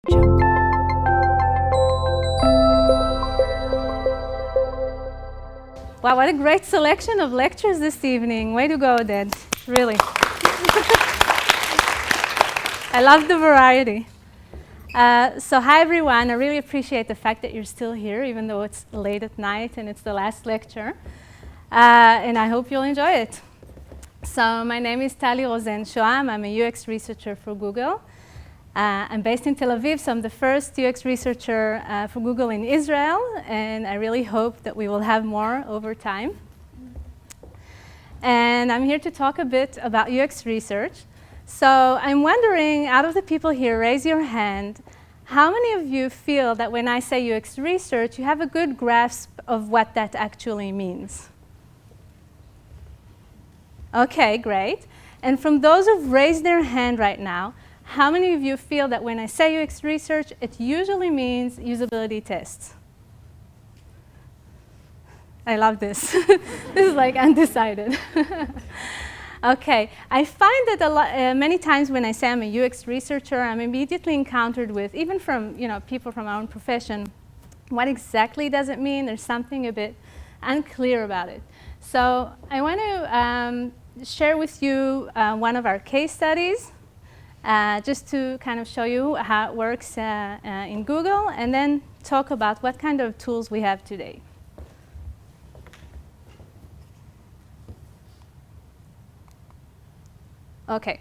Wow, what a great selection of lectures this evening. Way to go, Dad. Really. I love the variety. So hi, everyone. I really appreciate the fact that you're still here, even though it's late at night and it's the last lecture. And I hope you'll enjoy it. So my name is Tali Rosen Shoham. I'm a UX researcher for Google. I'm based in Tel Aviv, so I'm the first UX researcher for Google in Israel, and I really hope that we will have more over time. And I'm here to talk a bit about UX research. So I'm wondering, out of the people here, raise your hand, how many of you feel that when I say UX research, you have a good grasp of what that actually means? Okay, great. And from those who've raised their hand right now, how many of you feel that when I say UX research, it usually means usability tests? I love this. This is like undecided. Okay, I find that many times when I say I'm a UX researcher, I'm immediately encountered with, even from people from our own profession, what exactly does it mean? There's something a bit unclear about it. So I want to share with you one of our case studies. Just to kind of show you how it works in Google, and then talk about what kind of tools we have today. Okay,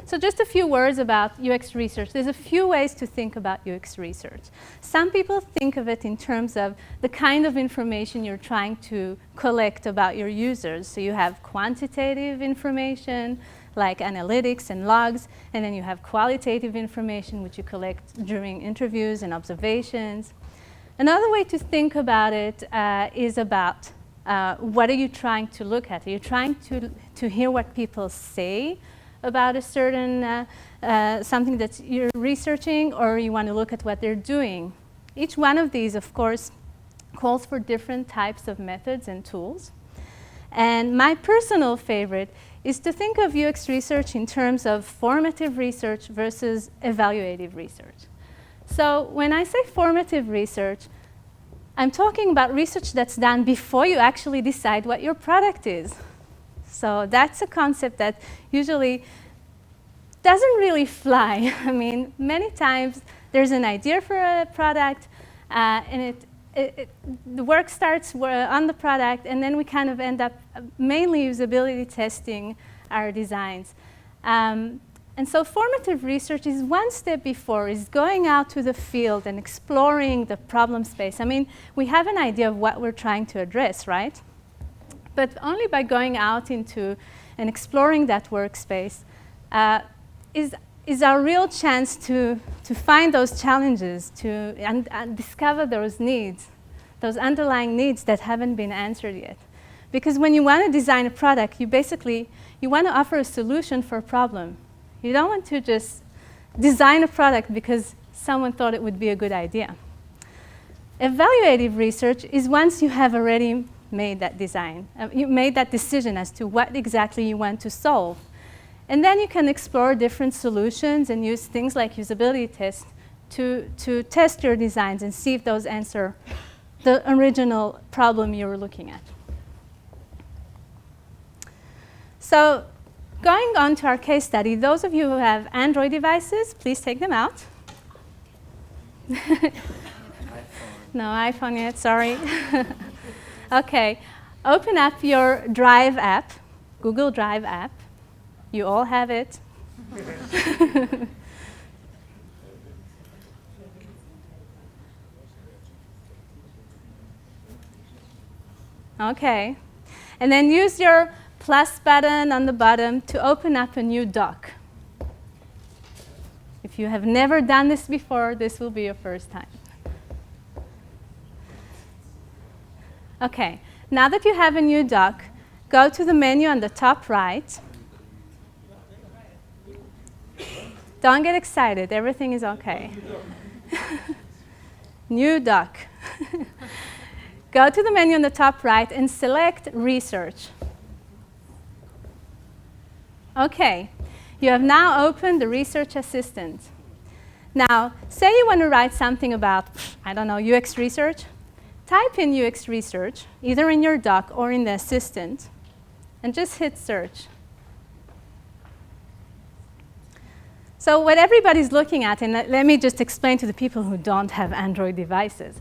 so just a few words about UX research. There's a few ways to think about UX research. Some people think of it in terms of the kind of information you're trying to collect about your users. So you have quantitative information, like analytics and logs, and then you have qualitative information, which you collect during interviews and observations. Another way to think about it is about what are you trying to look at? Are you trying to hear what people say about a certain something that you're researching, or you want to look at what they're doing? Each one of these, of course, calls for different types of methods and tools. And my personal favorite is to think of UX research in terms of formative research versus evaluative research. So when I say formative research, I'm talking about research that's done before you actually decide what your product is. So that's a concept that usually doesn't really fly. I mean, many times there's an idea for a product, and the work starts on the product, and then we kind of end up mainly usability testing our designs. And so formative research is one step before, is going out to the field and exploring the problem space. I mean, we have an idea of what we're trying to address, right? But only by going out into and exploring that workspace is our real chance to find those challenges, and discover those needs, those underlying needs that haven't been answered yet. Because when you want to design a product, you want to offer a solution for a problem. You don't want to just design a product because someone thought it would be a good idea. Evaluative research is once you have already made that design. You made that decision as to what exactly you want to solve. And then you can explore different solutions and use things like usability tests to test your designs and see if those answer the original problem you were looking at. So going on to our case study, those of you who have Android devices, please take them out. No iPhone yet, sorry. Okay, open up your Drive app, Google Drive app. You all have it. Okay, and then use your plus button on the bottom to open up a new doc. If you have never done this before, this will be your first time. Okay, now that you have a new doc, go to the menu on the top right. Don't get excited, everything is okay. New doc. Go to the menu on the top right and select Research. Okay, you have now opened the Research Assistant. Now, say you want to write something about, I don't know, UX research. Type in UX research, either in your doc or in the assistant, and just hit search. So what everybody's looking at, and let me just explain to the people who don't have Android devices.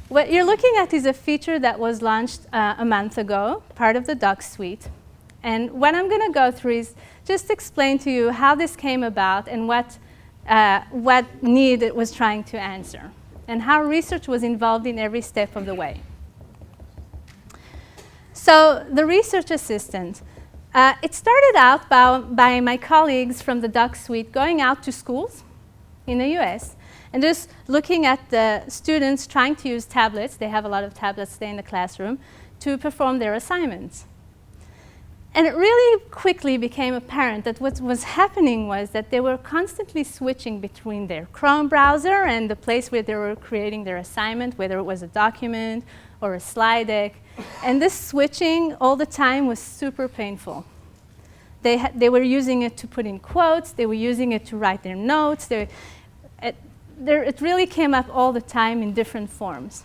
What you're looking at is a feature that was launched a month ago, part of the doc suite. And what I'm going to go through is just explain to you how this came about and what need it was trying to answer, and how research was involved in every step of the way. So the research assistant, it started out by my colleagues from the doc suite going out to schools in the US and just looking at the students trying to use tablets. They have a lot of tablets today in the classroom to perform their assignments. And it really quickly became apparent that what was happening was that they were constantly switching between their Chrome browser and the place where they were creating their assignment, whether it was a document or a slide deck. And this switching all the time was super painful. They were using it to put in quotes. They were using it to write their notes. It really came up all the time in different forms.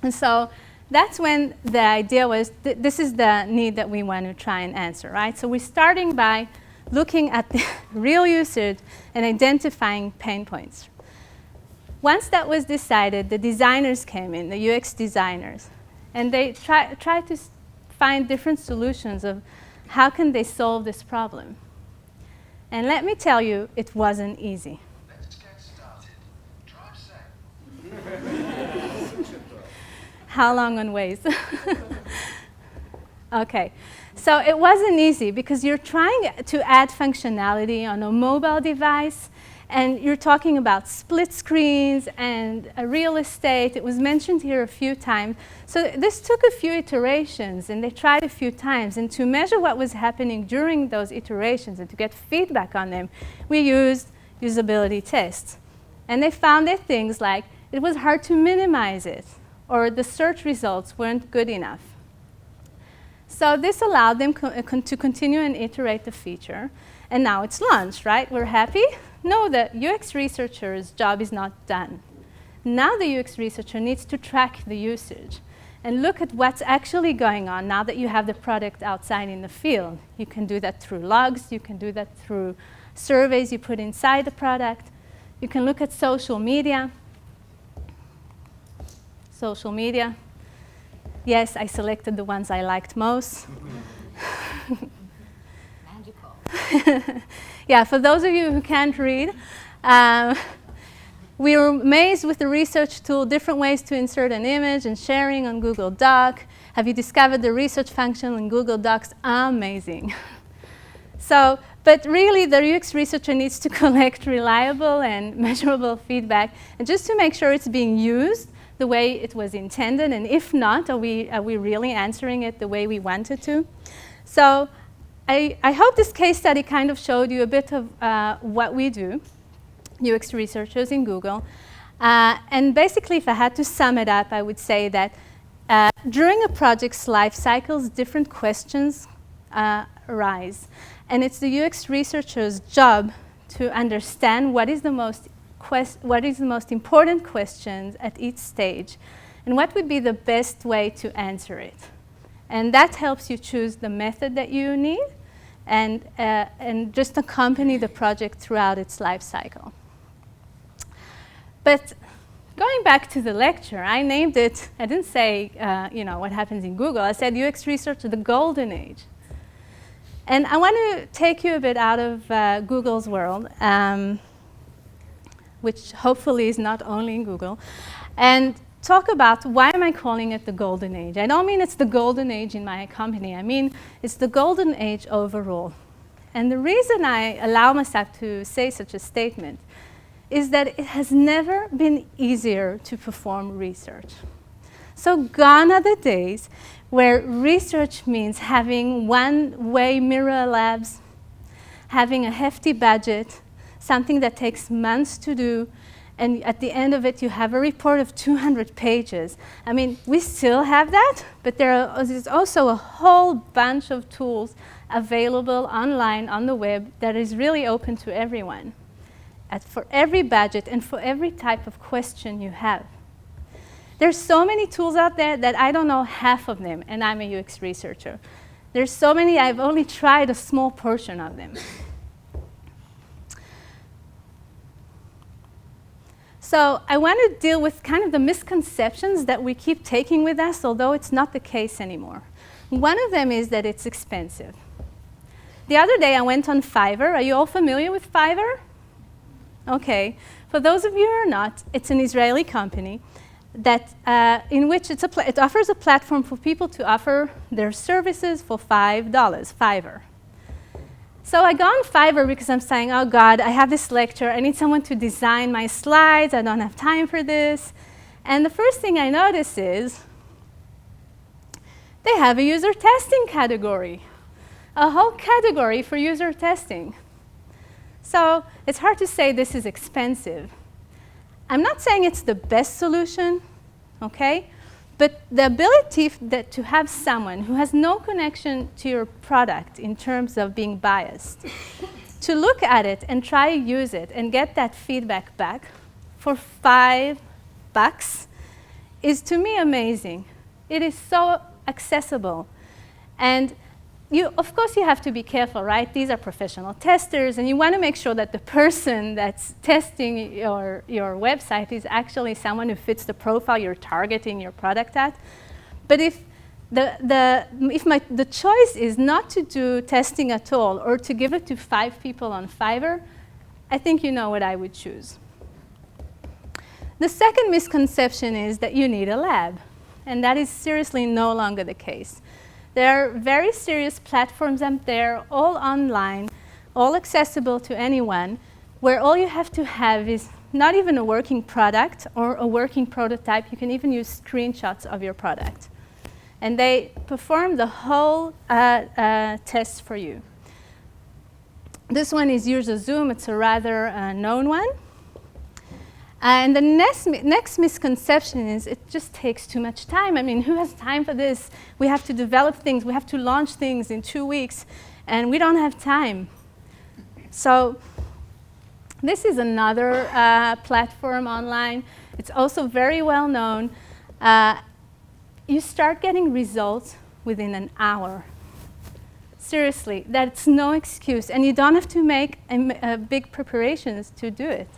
And so that's when the idea was, this is the need that we want to try and answer, right? So we're starting by looking at the real usage and identifying pain points. Once that was decided, the designers came in, the UX designers, and they tried to find different solutions of how can they solve this problem. And let me tell you, it wasn't easy. Let's get started. Drive safe. How long on Waze? OK. So it wasn't easy because you're trying to add functionality on a mobile device, and you're talking about split screens and real estate. It was mentioned here a few times. So this took a few iterations, and they tried a few times. And to measure what was happening during those iterations and to get feedback on them, we used usability tests. And they found that things like it was hard to minimize it, or the search results weren't good enough. So this allowed them to continue and iterate the feature. And now it's launched, right? We're happy? No, the UX researcher's job is not done. Now the UX researcher needs to track the usage and look at what's actually going on now that you have the product outside in the field. You can do that through logs. You can do that through surveys you put inside the product. You can look at social media. Social media. Yes, I selected the ones I liked most. Magical. Yeah, for those of you who can't read, we were amazed with the research tool, different ways to insert an image and sharing on Google Doc. Have you discovered the research function in Google Docs? Amazing. So, but really, the UX researcher needs to collect reliable and measurable feedback, and just to make sure it's being used the way it was intended, and if not, are we really answering it the way we wanted to? So I hope this case study kind of showed you a bit of what we do, UX researchers in Google. And basically, if I had to sum it up, I would say that during a project's life cycles, different questions arise. And it's the UX researcher's job to understand what is the most important questions at each stage, and what would be the best way to answer it. And that helps you choose the method that you need and just accompany the project throughout its life cycle. But going back to the lecture, I named it, I didn't say what happens in Google. I said UX research, the golden age. And I want to take you a bit out of Google's world, which hopefully is not only in Google, and talk about why am I calling it the golden age. I don't mean it's the golden age in my company. I mean it's the golden age overall. And the reason I allow myself to say such a statement is that it has never been easier to perform research. So gone are the days where research means having one-way mirror labs, having a hefty budget, something that takes months to do, and at the end of it, you have a report of 200 pages. I mean, we still have that, but there's also a whole bunch of tools available online on the web that is really open to everyone. for every budget and for every type of question you have. There's so many tools out there that I don't know half of them, and I'm a UX researcher. There's so many, I've only tried a small portion of them. So I want to deal with kind of the misconceptions that we keep taking with us, although it's not the case anymore. One of them is that it's expensive. The other day I went on Fiverr. Are you all familiar with Fiverr? Okay. For those of you who are not, it's an Israeli company that, in which it offers a platform for people to offer their services for $5, Fiverr. So I go on Fiverr because I'm saying, oh God, I have this lecture. I need someone to design my slides. I don't have time for this. And the first thing I notice is they have a user testing category, a whole category for user testing. So it's hard to say this is expensive. I'm not saying it's the best solution, okay? But the ability to have someone who has no connection to your product in terms of being biased, to look at it and try to use it and get that feedback back for $5 is to me amazing. It is so accessible. And of course, you have to be careful, right? These are professional testers, and you want to make sure that the person that's testing your website is actually someone who fits the profile you're targeting your product at. But if the choice is not to do testing at all or to give it to 5 people on Fiverr, I think you know what I would choose. The second misconception is that you need a lab, and that is seriously no longer the case. There are very serious platforms out there, all online, all accessible to anyone, where all you have to have is not even a working product or a working prototype. You can even use screenshots of your product. And they perform the whole test for you. This one is UserZoom. It's a rather known one. And the next misconception is it just takes too much time. I mean, who has time for this? We have to develop things. We have to launch things in 2 weeks, and we don't have time. So this is another platform online. It's also very well known. You start getting results within an hour. Seriously, that's no excuse. And you don't have to make big preparations to do it.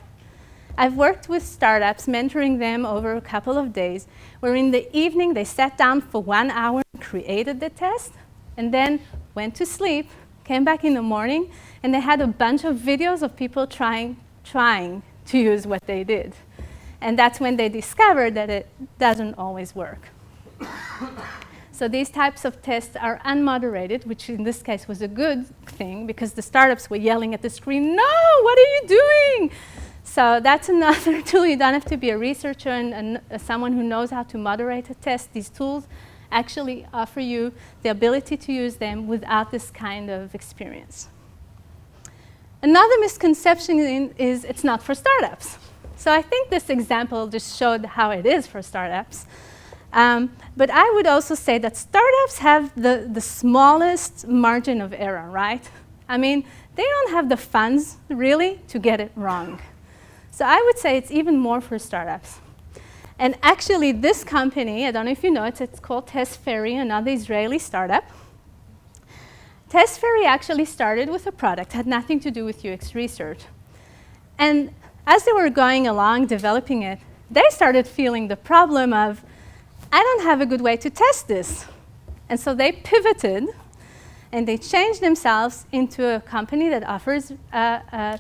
I've worked with startups, mentoring them over a couple of days, where in the evening they sat down for 1 hour and created the test, and then went to sleep, came back in the morning, and they had a bunch of videos of people trying to use what they did. And that's when they discovered that it doesn't always work. So these types of tests are unmoderated, which in this case was a good thing, because the startups were yelling at the screen, "No, what are you doing?" So that's another tool. You don't have to be a researcher and someone who knows how to moderate a test. These tools actually offer you the ability to use them without this kind of experience. Another misconception is it's not for startups. So I think this example just showed how it is for startups. But I would also say that startups have the smallest margin of error, right? I mean, they don't have the funds, really, to get it wrong. So I would say it's even more for startups. And actually, this company, I don't know if you know it, it's called TestFairy, another Israeli startup. TestFairy actually started with a product, had nothing to do with UX research. And as they were going along, developing it, they started feeling the problem of, I don't have a good way to test this. And so they pivoted, and they changed themselves into a company that offers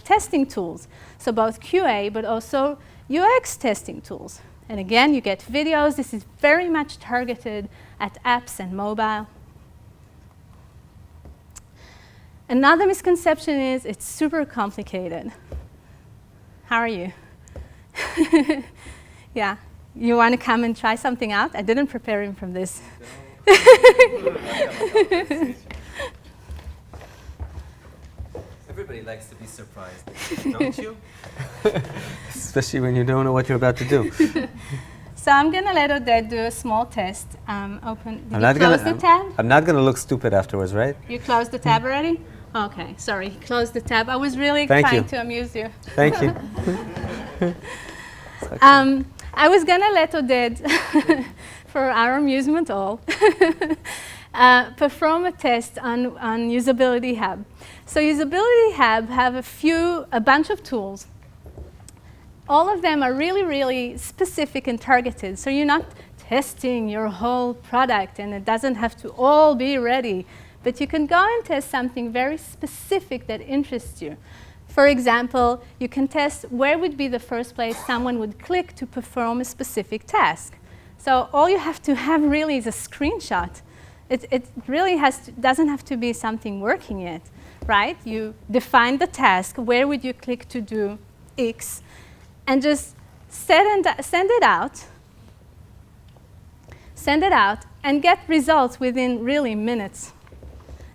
testing tools. So both QA, but also UX testing tools. And again, you get videos. This is very much targeted at apps and mobile. Another misconception is it's super complicated. How are you? Yeah, you want to come and try something out? I didn't prepare him from this. Everybody likes to be surprised, don't you? Especially when you don't know what you're about to do. So I'm going to let Oded do a small test. Did you close the tab? I'm not going to look stupid afterwards, right? You closed the tab already? Okay, sorry, close the tab. I was really Thank trying you. to amuse you. Thank you. I was gonna let Oded, for our amusement all, perform a test on Usability Hub. So Usability Hub have a bunch of tools. All of them are really, really specific and targeted. So you're not testing your whole product, and it doesn't have to all be ready. But you can go and test something very specific that interests you. For example, you can test where would be the first place someone would click to perform a specific task. So all you have to have really is a screenshot. It really doesn't have to be something working yet, right? You define the task, where would you click to do X, and just send it out, and get results within really minutes.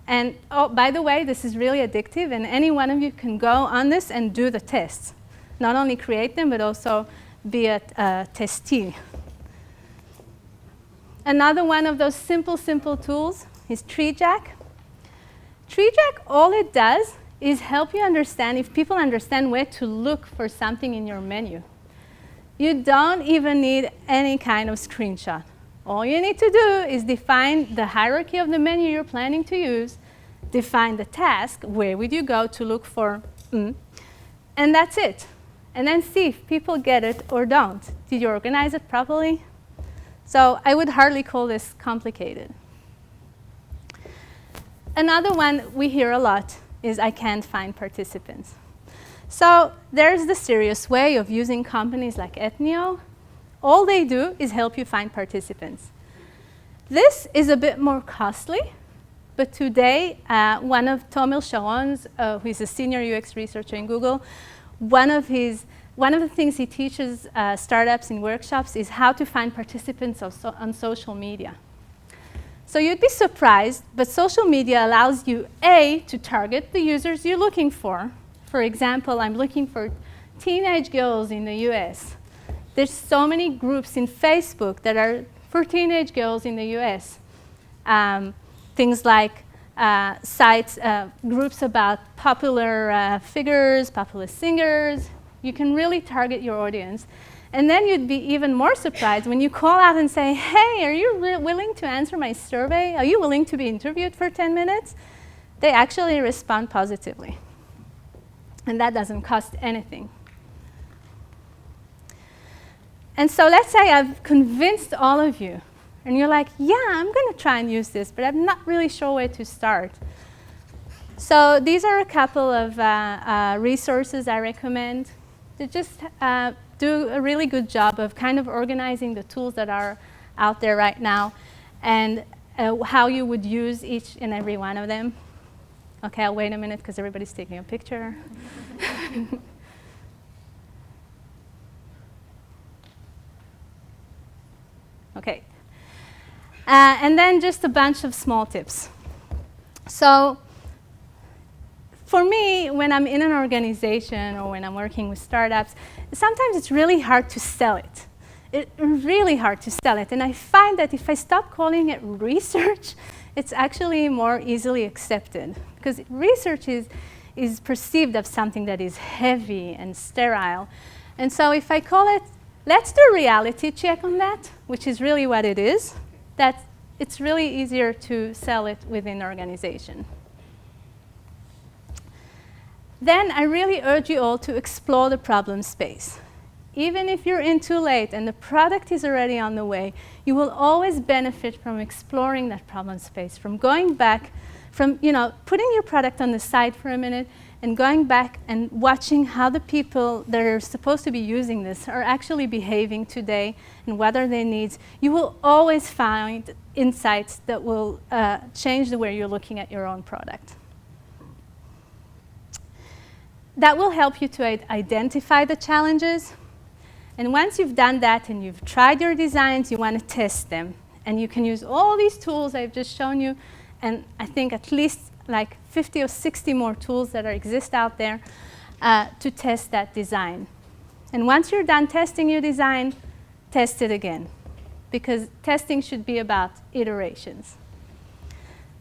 And oh, by the way, this is really addictive, and any one of you can go on this and do the tests. Not only create them, but also be a testee. Another one of those simple tools is TreeJack. TreeJack, all it does is help you understand, if people understand where to look for something in your menu. You don't even need any kind of screenshot. All you need to do is define the hierarchy of the menu you're planning to use, define the task, where would you go to look for, and that's it. And then see if people get it or don't. Did you organize it properly? So I would hardly call this complicated. Another one we hear a lot is I can't find participants. So there's the serious way of using companies like Ethnio. All they do is help you find participants. This is a bit more costly, but today, one of Tali Sharon's, who is a senior UX researcher in Google, one of the things he teaches startups in workshops is how to find participants on social media. So you'd be surprised, but social media allows you, A, to target the users you're looking for. For example, I'm looking for teenage girls in the US. There's so many groups in Facebook that are for teenage girls in the US. Things like sites, groups about popular figures, popular singers. You can really target your audience. And then you'd be even more surprised when you call out and say, hey, are you willing to answer my survey? Are you willing to be interviewed for 10 minutes? They actually respond positively. And that doesn't cost anything. And so let's say I've convinced all of you, and you're like, yeah, I'm going to try and use this, but I'm not really sure where to start. So these are a couple of resources I recommend to just do a really good job of kind of organizing the tools that are out there right now and how you would use each and every one of them. Okay, I'll wait a minute because everybody's taking a picture. Okay. And then just a bunch of small tips. So for me, when I'm in an organization or when I'm working with startups, sometimes it's really hard to sell it. It's really hard to sell it. And I find that if I stop calling it research, it's actually more easily accepted. Because research is perceived as something that is heavy and sterile. And so if I call it, let's do a reality check on that, which is really what it is, that it's really easier to sell it within an organization. Then I really urge you all to explore the problem space. Even if you're in too late and the product is already on the way, you will always benefit from exploring that problem space, from going back, from putting your product on the side for a minute and going back and watching how the people that are supposed to be using this are actually behaving today and what are their needs. You will always find insights that will change the way you're looking at your own product. That will help you to identify the challenges. And once you've done that and you've tried your designs, you want to test them. And you can use all these tools I've just shown you, and I think at least like 50 or 60 more tools that exist out there to test that design. And once you're done testing your design, test it again. Because testing should be about iterations.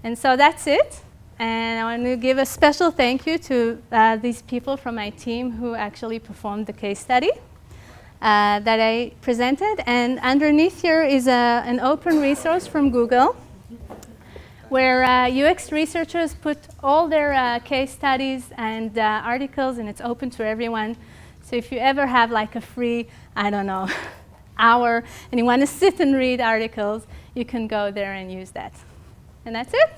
And so that's it. And I want to give a special thank you to these people from my team who actually performed the case study that I presented. And underneath here is an open resource from Google where UX researchers put all their case studies and articles, and it's open to everyone. So if you ever have like a free, I don't know, hour and you want to sit and read articles, you can go there and use that. And that's it.